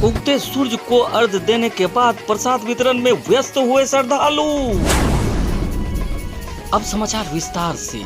उगते सूर्य को अर्घ्य देने के बाद प्रसाद वितरण में व्यस्त हुए श्रद्धालु। अब समाचार विस्तार से।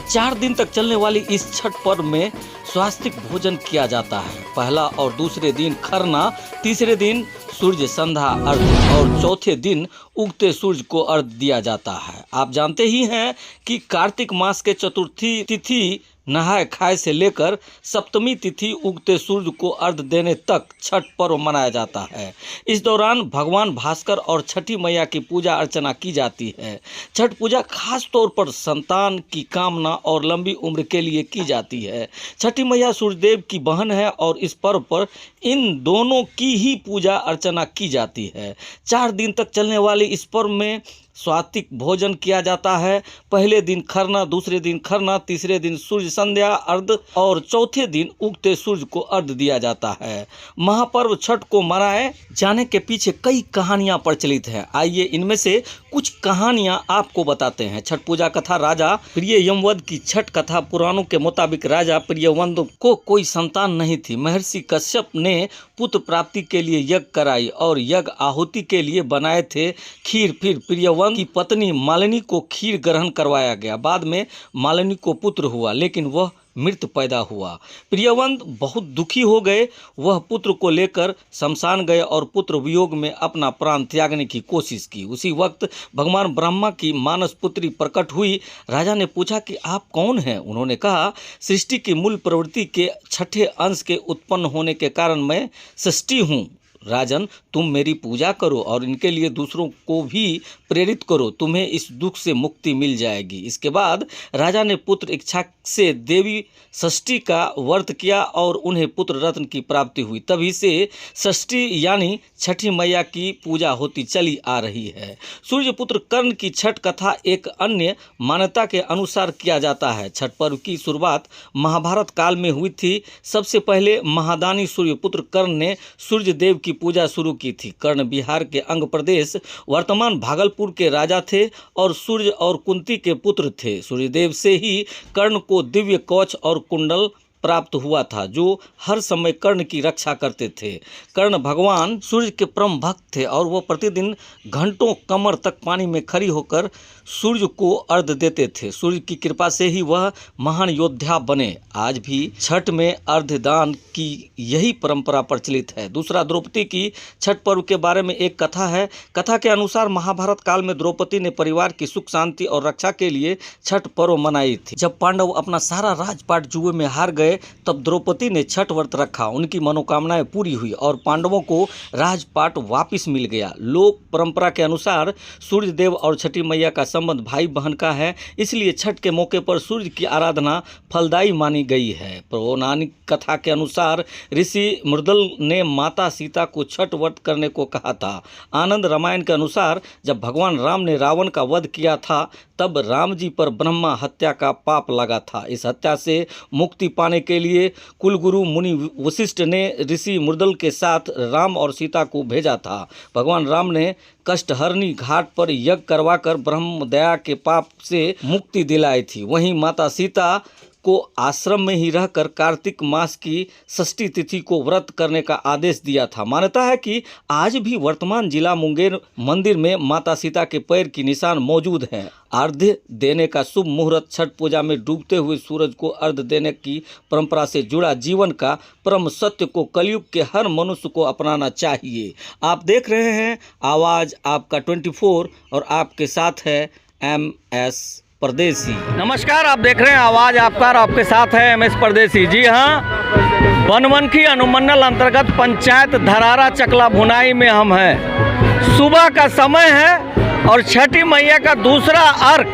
4 दिन तक चलने वाली इस छठ पर्व में स्वास्तिक भोजन किया जाता है। पहला और दूसरे दिन खरना, तीसरे दिन सूर्य संध्या अर्घ्य और चौथे दिन उगते सूर्य को अर्घ्य दिया जाता है। आप जानते ही हैं कि कार्तिक मास के चतुर्थी तिथि नहाय खाए से लेकर सप्तमी तिथि उगते सूर्य को अर्घ्य देने तक छठ पर्व मनाया जाता है। इस दौरान भगवान भास्कर और छठी मैया की पूजा अर्चना की जाती है। छठ पूजा खास तौर पर संतान की कामना और लंबी उम्र के लिए की जाती है। छठी मैया सूर्यदेव की बहन है और इस पर्व पर इन दोनों की ही पूजा अर्चना की जाती है। 4 दिन तक चलने वाली इस पर्व में स्वात्विक भोजन किया जाता है। पहले दिन खरना, दूसरे दिन खरना, तीसरे दिन सूर्य संध्या अर्घ्य और चौथे दिन उगते सूर्य को अर्घ्य दिया जाता है। महापर्व छठ को मनाए जाने के पीछे कई कहानियां प्रचलित हैं। आइए इनमें से कुछ कहानियां आपको बताते हैं। छठ पूजा कथा। राजा प्रियव्रत की छठ कथा। पुराणों के मुताबिक राजा प्रियव्रत को कोई संतान नहीं थी। महर्षि कश्यप ने पुत्र प्राप्ति के लिए यज्ञ कराई और यज्ञ आहुति के लिए बनाए थे खीर। फिर प्रियव्रत की पत्नी मालिनी को खीर ग्रहण करवाया गया। बाद में मालिनी को पुत्र हुआ, लेकिन वह मृत पैदा हुआ। प्रियव्रत बहुत दुखी हो गए। वह पुत्र को लेकर शमशान गए और पुत्र वियोग में अपना प्राण त्यागने की कोशिश की। उसी वक्त भगवान ब्रह्मा की मानस पुत्री प्रकट हुई। राजा ने पूछा कि आप कौन हैं? उन्होंने कहा, सृष्टि की मूल प्रवृत्ति के छठे अंश के उत्पन्न होने के कारण मैं सृष्टि हूँ। राजन, तुम मेरी पूजा करो और इनके लिए दूसरों को भी प्रेरित करो, तुम्हें इस दुख से मुक्ति मिल जाएगी। इसके बाद राजा ने पुत्र इच्छा से देवी षष्ठी का व्रत किया और उन्हें पुत्र रत्न की प्राप्ति हुई। तभी से षष्ठी यानी छठी मैया की पूजा होती चली आ रही है। सूर्यपुत्र कर्ण की छठ कथा एक अन्य मान्यता के अनुसार किया जाता है। छठ पर्व की शुरुआत महाभारत काल में हुई थी। सबसे पहले महादानी सूर्यपुत्र कर्ण ने सूर्य देव की पूजा शुरू की थी। कर्ण बिहार के अंग प्रदेश वर्तमान भागलपुर के राजा थे और सूर्य और कुंती के पुत्र थे। सूर्यदेव से ही कर्ण को दिव्य कवच और कुंडल प्राप्त हुआ था, जो हर समय कर्ण की रक्षा करते थे। कर्ण भगवान सूर्य के परम भक्त थे और वह प्रतिदिन घंटों कमर तक पानी में खड़ी होकर सूर्य को अर्घ्य देते थे। सूर्य की कृपा से ही वह महान योद्धा बने। आज भी छठ में अर्घ्य दान की यही परंपरा प्रचलित है। दूसरा, द्रौपदी की छठ पर्व के बारे में एक कथा है। कथा के अनुसार महाभारत काल में द्रौपदी ने परिवार की सुख शांति और रक्षा के लिए छठ पर्व मनाई थी। जब पांडव अपना सारा राजपाट जुए में हार गए, तब द्रौपदी ने छठ व्रत रखा। उनकी मनोकामनाएं पूरी हुई और पांडवों को राजपाट वापस मिल गया। लोक परंपरा के अनुसार सूर्य देव और छठी मैया का संबंध भाई बहन का है, इसलिए छठ के मौके पर सूर्य की आराधना फलदायी मानी गई है। पौराणिक कथा के अनुसार ऋषि मृदल ने माता सीता को छठ व्रत करने को कहा था। आनंद रामायण के अनुसार जब भगवान राम ने रावण का वध किया था, तब राम जी पर ब्रह्मा हत्या का पाप लगा था। इस हत्या से मुक्ति पाने के लिए कुलगुरु मुनि वशिष्ठ ने ऋषि मृदल के साथ राम और सीता को भेजा था। भगवान राम ने कष्टहरणी घाट पर यज्ञ करवाकर ब्रह्म दया के पाप से मुक्ति दिलाई थी। वहीं माता सीता को आश्रम में ही रहकर कार्तिक मास की षष्ठी तिथि को व्रत करने का आदेश दिया था। मान्यता है कि आज भी वर्तमान जिला मुंगेर मंदिर में माता सीता के पैर की निशान मौजूद हैं। अर्घ्य देने का शुभ मुहूर्त छठ पूजा में डूबते हुए सूरज को अर्घ्य देने की परंपरा से जुड़ा जीवन का परम सत्य को कलयुग के हर मनुष्य को अपनाना चाहिए। आप देख रहे हैं आवाज़ आपका 24 और आपके साथ है MS परदेसी। नमस्कार, आप देख रहे हैं आवाज़ आपका और आपके साथ है MS परदेसी। जी हाँ, बनमनखी अनुमंडल अंतर्गत पंचायत धरारा चकला भुनाई में हम हैं। सुबह का समय है और छठी मैया का दूसरा अर्घ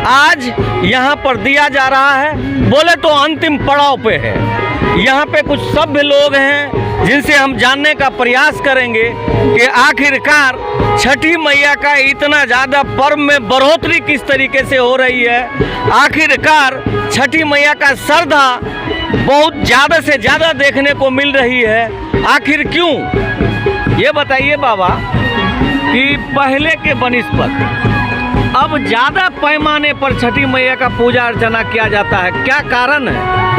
आज यहाँ पर दिया जा रहा है। बोले तो अंतिम पड़ाव पे है। यहाँ पे कुछ सभ्य लोग हैं जिनसे हम जानने का प्रयास करेंगे कि आखिरकार छठी मैया का इतना ज़्यादा पर्व में बढ़ोतरी किस तरीके से हो रही है। आखिरकार छठी मैया का श्रद्धा बहुत ज़्यादा से ज़्यादा देखने को मिल रही है। आखिर क्यों, ये बताइए बाबा कि पहले के बनिस्पत अब ज़्यादा पैमाने पर छठी मैया का पूजा अर्चना किया जाता है, क्या कारण है?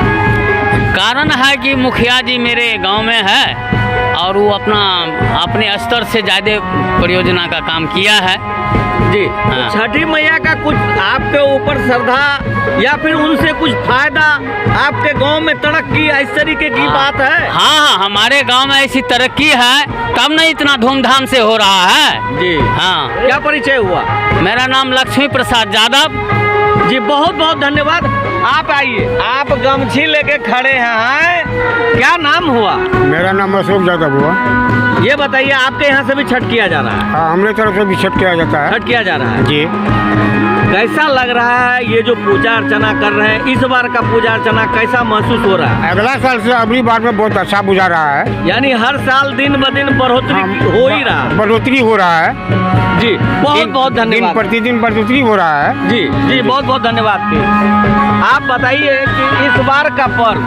कारण है कि मुखिया जी मेरे गांव में है और वो अपने स्तर से ज़्यादा परियोजना का काम किया है जी। हाँ। छठी मैया का कुछ आपके ऊपर श्रद्धा या फिर उनसे कुछ फायदा आपके गांव में तरक्की इस तरीके की बात है? हाँ, हमारे गांव में ऐसी तरक्की है तब नहीं इतना धूमधाम से हो रहा है जी। हाँ। क्या परिचय हुआ? मेरा नाम लक्ष्मी प्रसाद यादव। जी बहुत बहुत धन्यवाद। आप आइए, आप गमछी लेके खड़े हैं, क्या नाम हुआ? मेरा नाम अशोक यादव हुआ। ये बताइए आपके यहाँ से भी छठ किया जा रहा है? हाँ, हमारे तरफ से भी छठ किया जाता है। छठ किया जा रहा है जी। कैसा लग रहा है ये जो पूजा अर्चना कर रहे हैं, इस बार का पूजा अर्चना कैसा महसूस हो रहा है? अगला साल से अगली बार में बहुत अच्छा बुझा रहा है। यानी हर साल दिन ब दिन बढ़ोतरी हो ही रहा है। बढ़ोतरी हो रहा है जी बहुत बहुत दिन धन्यवाद। प्रतिदिन बढ़ोतरी हो रहा है। जी जी बहुत बहुत धन्यवाद। आप बताइए कि इस बार का पर्व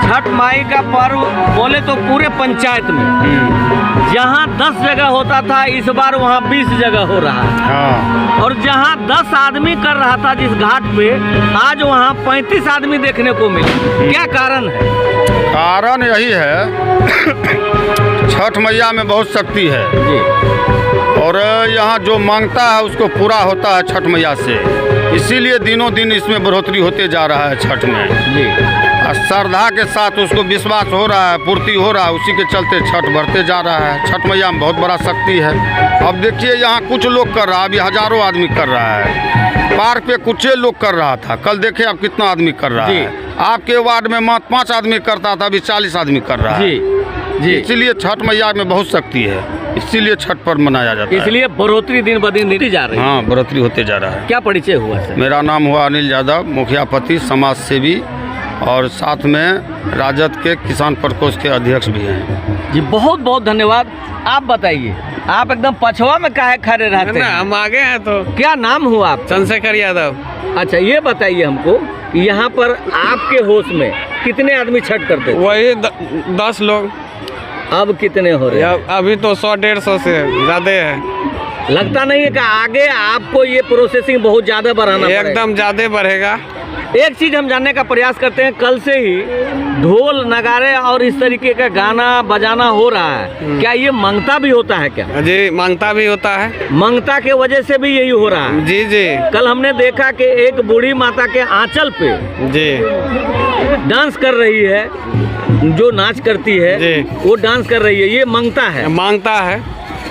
छठ माई का पर्व बोले तो पूरे पंचायत में जहाँ 10 जगह होता था इस बार वहाँ 20 जगह हो रहा है। हाँ। और जहाँ 10 आदमी कर रहा था जिस घाट पे आज वहाँ 35 आदमी देखने को मिले। क्या कारण है? कारण यही है छठ मैया में बहुत शक्ति है जी। और यहाँ जो मांगता है उसको पूरा होता है छठ मैया से, इसीलिए दिनों दिन इसमें बढ़ोतरी होते जा रहा है छठ में जी। और श्रद्धा के साथ उसको विश्वास हो रहा है, पूर्ति हो रहा है, उसी के चलते छठ बढ़ते जा रहा है। छठ मैया में बहुत बड़ा शक्ति है। अब देखिए यहाँ कुछ लोग कर रहा है, अभी हजारों आदमी कर रहा है। पार्क पे कुछ लोग कर रहा था, कल देखे अब कितना आदमी कर रहा है। आपके वार्ड में मात्र 5 आदमी करता था, अभी 40 आदमी कर रहा है। जी। इसीलिए छठ मैया में बहुत शक्ति है, इसीलिए छठ पर्व मनाया जाता है। इसलिए बढ़ोतरी दिन ब दिन होती जा रही है। हाँ, बढ़ोतरी होते जा रहा है। क्या परिचय हुआ सर? मेरा नाम हुआ अनिल यादव, मुखिया पति, समाज सेवी और साथ में राजद के किसान प्रकोष्ठ के अध्यक्ष भी हैं। जी बहुत बहुत धन्यवाद। आप बताइए, आप एकदम पछवा में काहे खड़े रहते हैं? हम आगे हैं तो। क्या नाम हुआ आप? चंद्रशेखर यादव। अच्छा ये बताइए हमको कि यहाँ पर आपके होश में कितने आदमी छठ करते थे? वही 10 लोग। अब कितने हो रहे हैं? अभी तो 100-150 से ज़्यादा है। लगता नहीं है कि आगे आपको ये प्रोसेसिंग बहुत ज्यादा बढ़ाना पड़ेगा? एकदम ज़्यादा बढ़ेगा। एक चीज हम जानने का प्रयास करते हैं, कल से ही ढोल नगाड़े और इस तरीके का गाना बजाना हो रहा है, क्या ये मांगता भी होता है क्या? जी, मांगता भी होता है। मांगता के वजह से भी यही हो रहा है? जी जी। कल हमने देखा कि एक बूढ़ी माता के आंचल पे जी डांस कर रही है, जो नाच करती है जी। वो डांस कर रही है, ये मांगता है। मांगता है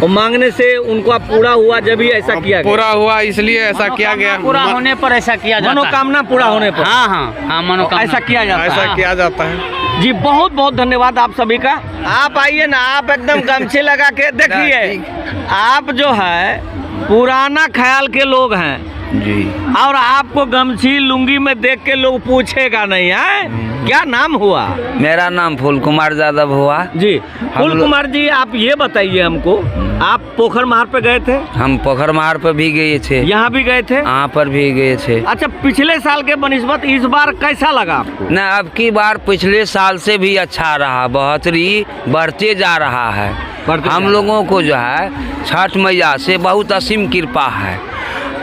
और मांगने से उनको पूरा हुआ जब ही ऐसा किया गया। पूरा हुआ इसलिए ऐसा किया गया। पूरा होने पर ऐसा किया जाता है। मनोकामना पूरा होने पर हाँ हाँ हाँ, मनोकामना ऐसा किया जाता है। ऐसा किया जाता है। जी बहुत बहुत धन्यवाद आप सभी का। आप आइए ना, आप एकदम गमछे लगा के देखिए, आप जो है पुराना ख्याल के लोग हैं जी। और आपको गमछी लुंगी में देख के लोग पूछेगा नहीं है। क्या नाम हुआ? मेरा नाम फूल कुमार यादव हुआ। जी फूल कुमार जी, आप ये बताइए हमको, आप पोखर महार पे गए थे? हम पोखर महार पर भी गए थे। यहाँ भी गए थे? यहाँ पर भी गए थे। अच्छा, पिछले साल के बनिस्बत इस बार कैसा लगा आपको? न, अब की बार पिछले साल से भी अच्छा रहा, बढ़ोतरी बढ़ते जा रहा है। हम लोगों को जो है छठ मैया से बहुत असीम कृपा है।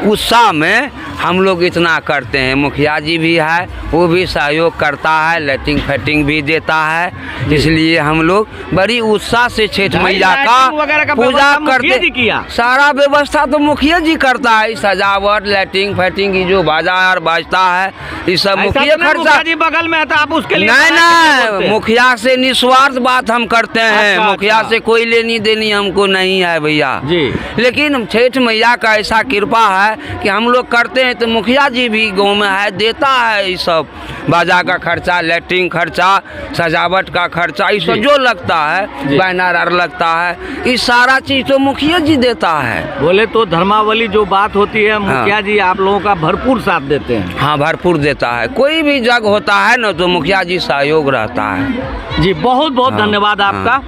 उत्साह में हम लोग इतना करते हैं। मुखिया जी भी है, वो भी सहयोग करता है, लाइटिंग फाइटिंग भी देता है, इसलिए हम लोग बड़ी उत्साह से छठ मैया का पूजा करते। किया सारा व्यवस्था तो मुखिया जी करता है, सजावट, लाइटिंग फाइटिंग की जो बाजार बाजता है, ये सब मुखिया खर्चा। जी बगल में है तो आप उसके लिए नहीं, मुखिया से निस्वार्थ बात हम करते हैं। मुखिया से कोई लेनी देनी हमको नहीं है भैया जी। लेकिन छठ मैया का ऐसा कृपा है कि हम लोग करते हैं तो मुखिया जी भी गाँव में है, देता है ये सब बाजा का खर्चा, लैट्रिन खर्चा, सजावट का खर्चा, ये सब जो लगता है, बैनर आर लगता है, ये सारा चीज तो मुखिया जी देता है। बोले तो धर्मावली जो बात होती है, मुखिया जी आप लोगों का भरपूर साथ देते हैं। हाँ, भरपूर देता है। कोई भी जग होता है ना तो मुखिया जी सहयोग रहता है। जी बहुत बहुत धन्यवाद आपका।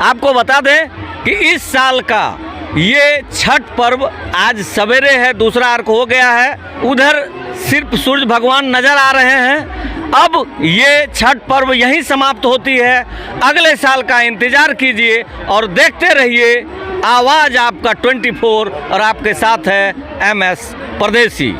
आपको बता दें कि इस साल का ये छठ पर्व आज सवेरे है, दूसरा अर्घ हो गया है, उधर सिर्फ सूर्य भगवान नजर आ रहे हैं। अब ये छठ पर्व यहीं समाप्त होती है। अगले साल का इंतजार कीजिए और देखते रहिए आवाज़ आपका 24 और आपके साथ है MS परदेसी।